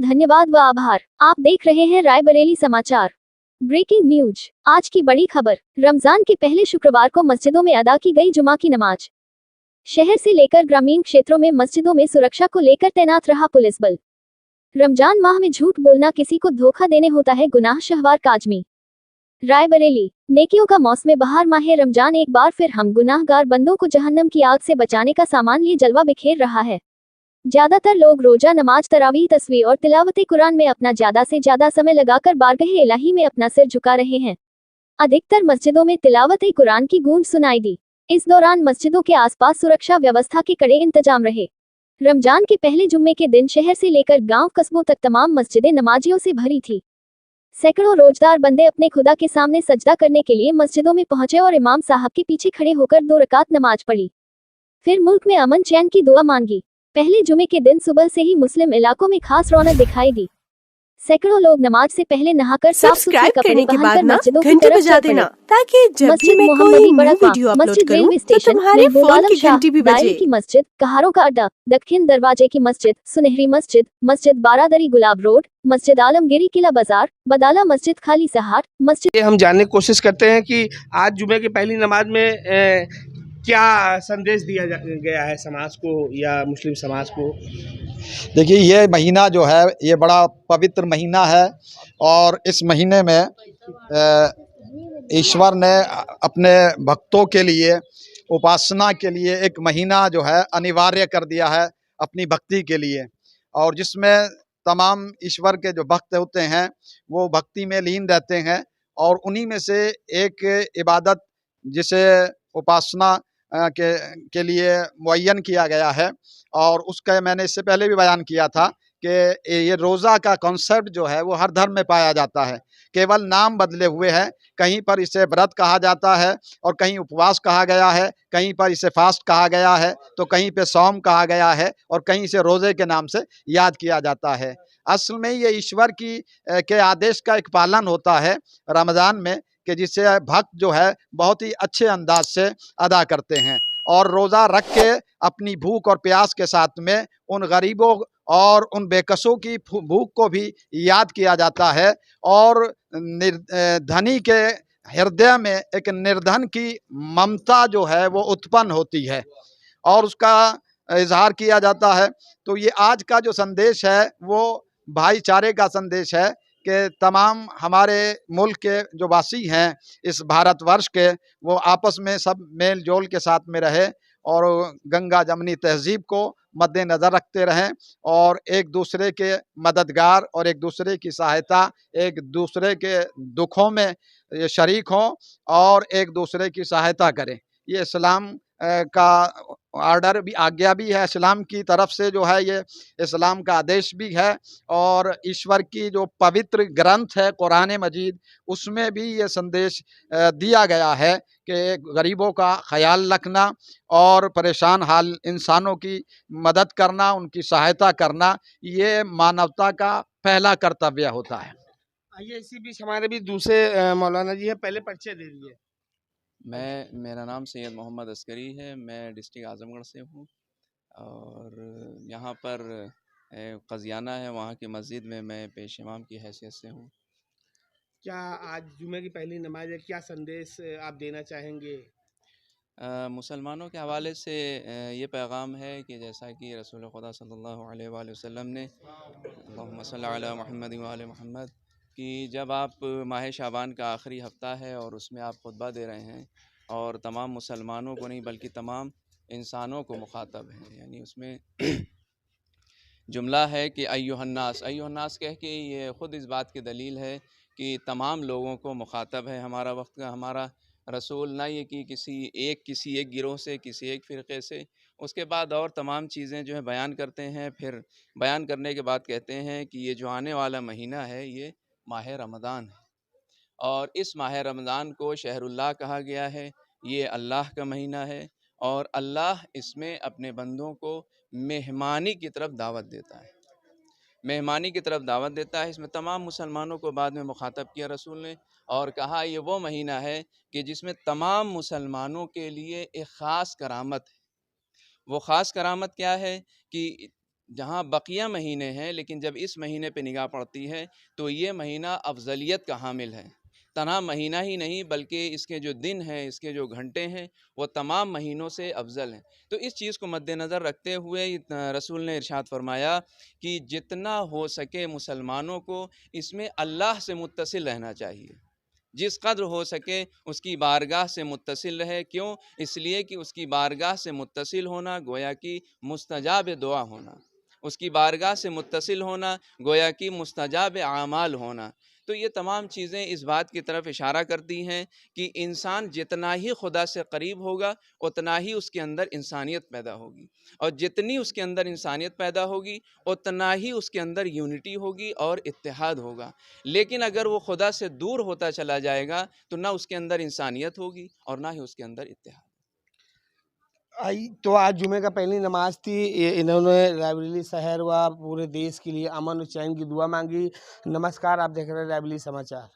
धन्यवाद व आभार। आप देख रहे हैं रायबरेली समाचार। Breaking news. आज की बड़ी खबर। रमजान के पहले शुक्रवार को मस्जिदों में अदा की गई जुमा की नमाज। शहर से लेकर ग्रामीण क्षेत्रों में मस्जिदों में सुरक्षा को लेकर तैनात रहा पुलिस बल। रमजान माह में झूठ बोलना किसी को धोखा देने होता है गुनाह। शहवार काजमी। रायबरेली। नेकियों का मौसम बहार माह रमजान एक बार फिर हम गुनाहगार बंदों को जहन्नम की आग से बचाने का सामान लिए जलवा बिखेर रहा है। ज्यादातर लोग रोजा नमाज, तरावीह, तस्वीर और तिलावत कुरान में अपना ज्यादा से ज्यादा समय लगाकर बारगाह इलाही में अपना सिर झुका रहे हैं। अधिकतर मस्जिदों में तिलावत कुरान की गूंज सुनाई दी। इस दौरान मस्जिदों के आसपास सुरक्षा व्यवस्था के कड़े इंतजाम रहे। रमजान के पहले जुम्मे के दिन शहर से लेकर गांव कस्बों तक तमाम मस्जिदें नमाजियों से भरी थी। सैकड़ों रोजदार बंदे अपने खुदा के सामने सजदा करने के लिए मस्जिदों में पहुंचे और इमाम साहब के पीछे खड़े होकर 2 रकात नमाज पढ़ी। फिर मुल्क में अमन चैन की दुआ मांगी। पहले जुमे के दिन सुबह से ही मुस्लिम इलाकों में खास रौनक दिखाई दी। सैकड़ों लोग नमाज से पहले नहाकर साफ सुथरे कपड़े पहनकर मस्जिदों की तरफ चल पड़े, ताकि जब भी मैं कोई न्यू वीडियो अपलोड करूं तो तुम्हारे फोन की घंटी भी बजे। की मस्जिद, कहारों का अड्डा, दक्षिण दरवाजे की मस्जिद, सुनहरी मस्जिद, मस्जिद बारादरी गुलाब रोड, मस्जिद आलमगिरी किला बाजार, बदाला मस्जिद खाली सहार मस्जिद। हम जानने की कोशिश करते हैं कि आज जुमे की पहली नमाज में क्या संदेश दिया गया है समाज को या मुस्लिम समाज को। देखिए, ये महीना जो है ये बड़ा पवित्र महीना है और इस महीने में ईश्वर ने अपने भक्तों के लिए उपासना के लिए एक महीना जो है अनिवार्य कर दिया है अपनी भक्ति के लिए, और जिसमें तमाम ईश्वर के जो भक्त होते हैं वो भक्ति में लीन रहते हैं। और उन्हीं में से एक इबादत जिसे उपासना के लिए मुअय्यन किया गया है, और उसका मैंने इससे पहले भी बयान किया था कि ये रोज़ा का कॉन्सेप्ट जो है वो हर धर्म में पाया जाता है, केवल नाम बदले हुए हैं। कहीं पर इसे व्रत कहा जाता है और कहीं उपवास कहा गया है, कहीं पर इसे फास्ट कहा गया है, तो कहीं पे सौम कहा गया है और कहीं इसे रोज़े के नाम से याद किया जाता है। असल में ये ईश्वर के आदेश का एक पालन होता है रमज़ान में, कि जिसे भक्त जो है बहुत ही अच्छे अंदाज से अदा करते हैं, और रोज़ा रख के अपनी भूख और प्यास के साथ में उन गरीबों और उन बेकसों की भूख को भी याद किया जाता है। और धनी के हृदय में एक निर्धन की ममता जो है वो उत्पन्न होती है और उसका इजहार किया जाता है। तो ये आज का जो संदेश है वो भाईचारे का संदेश है कि तमाम हमारे मुल्क के जो वासी हैं इस भारतवर्ष के, वो आपस में सब मेल जोल के साथ में रहे और गंगा जमनी तहजीब को मद्देनज़र रखते रहें और एक दूसरे के मददगार और एक दूसरे की सहायता, एक दूसरे के दुखों में शरीक हों और एक दूसरे की सहायता करें। ये इस्लाम का आर्डर भी, आज्ञा भी है इस्लाम की तरफ से, जो है ये इस्लाम का आदेश भी है। और ईश्वर की जो पवित्र ग्रंथ है कुरान मजीद, उसमें भी ये संदेश दिया गया है कि गरीबों का ख्याल रखना और परेशान हाल इंसानों की मदद करना, उनकी सहायता करना, ये मानवता का पहला कर्तव्य होता है। आइए इसी बीच हमारे भी दूसरे मौलाना जी हैं, पहले परिचय दे दीजिए। मेरा नाम सैयद मोहम्मद अस्करी है। मैं डिस्ट्रिक्ट आज़मगढ़ से हूँ और यहाँ पर क़ज़ियाना है, वहाँ की मस्जिद में मैं पेश इमाम की हैसियत से हूँ। क्या आज जुमे की पहली नमाज है, क्या संदेश आप देना चाहेंगे? मुसलमानों के हवाले से ये पैगाम है कि जैसा कि रसूल खुदा सल्लल्लाहु अलैहि वसल्लम ने अल्लाहुम्मा सल्ली अला मुहम्मद व आले मुहम्मद कि जब आप माह शाबान का आखिरी हफ़्ता है और उसमें आप खुतबा दे रहे हैं और तमाम मुसलमानों को नहीं बल्कि तमाम इंसानों को मुखातब हैं, यानी उसमें जुमला है कि अय्युहन्नास कह के ये ख़ुद इस बात की दलील है कि तमाम लोगों को मुखातब है हमारा वक्त का हमारा रसूल, ना ये कि किसी एक गिरोह से, किसी एक फ़िरक़े से। उसके बाद और तमाम चीज़ें जो है बयान करते हैं। फिर बयान करने के बाद कहते हैं कि ये जो आने वाला महीना है ये माह रमज़ान है और इस माह रमज़ान को शहरुल्लाह कहा गया है। ये अल्लाह का महीना है और अल्लाह इसमें अपने बंदों को मेहमानी की तरफ दावत देता है, मेहमानी की तरफ दावत देता है। इसमें तमाम मुसलमानों को बाद में मुखातब किया रसूल ने और कहा ये वो महीना है कि जिसमें तमाम मुसलमानों के लिए एक ख़ास करामत है। वो ख़ास करामत क्या है कि जहाँ बकिया महीने हैं, लेकिन जब इस महीने पे निगाह पड़ती है तो ये महीना अफजलियत का हामिल है। तना महीना ही नहीं बल्कि इसके जो दिन हैं, इसके जो घंटे हैं, वो तमाम महीनों से अफजल हैं। तो इस चीज़ को मद्देनज़र रखते हुए रसूल ने इरशाद फरमाया कि जितना हो सके मुसलमानों को इसमें अल्लाह से मुत्तसिल रहना चाहिए। जिस कद्र हो सके उसकी बारगाह से मुत्तसिल रहे। क्यों? इसलिए कि उसकी बारगाह से मुत्तसिल होना गोया कि मुस्तजाब दुआ होना, उसकी बारगाह से मुत्तसिल होना गोया कि मुस्तजाब आमाल होना। तो ये तमाम चीज़ें इस बात की तरफ इशारा करती हैं कि इंसान जितना ही खुदा से करीब होगा उतना ही उसके अंदर इंसानियत पैदा होगी, और जितनी उसके अंदर इंसानियत पैदा होगी उतना ही उसके अंदर यूनिटी होगी और इत्तेहाद होगा। लेकिन अगर वो खुदा से दूर होता चला जाएगा तो ना उसके अंदर इंसानियत होगी और ना ही उसके अंदर इत्तेहाद। तो आज जुमे का पहली नमाज थी। इन्होंने रायबरेली शहर व पूरे देश के लिए अमन और चैन की दुआ मांगी। नमस्कार, आप देख रहे हैं रायबरेली समाचार।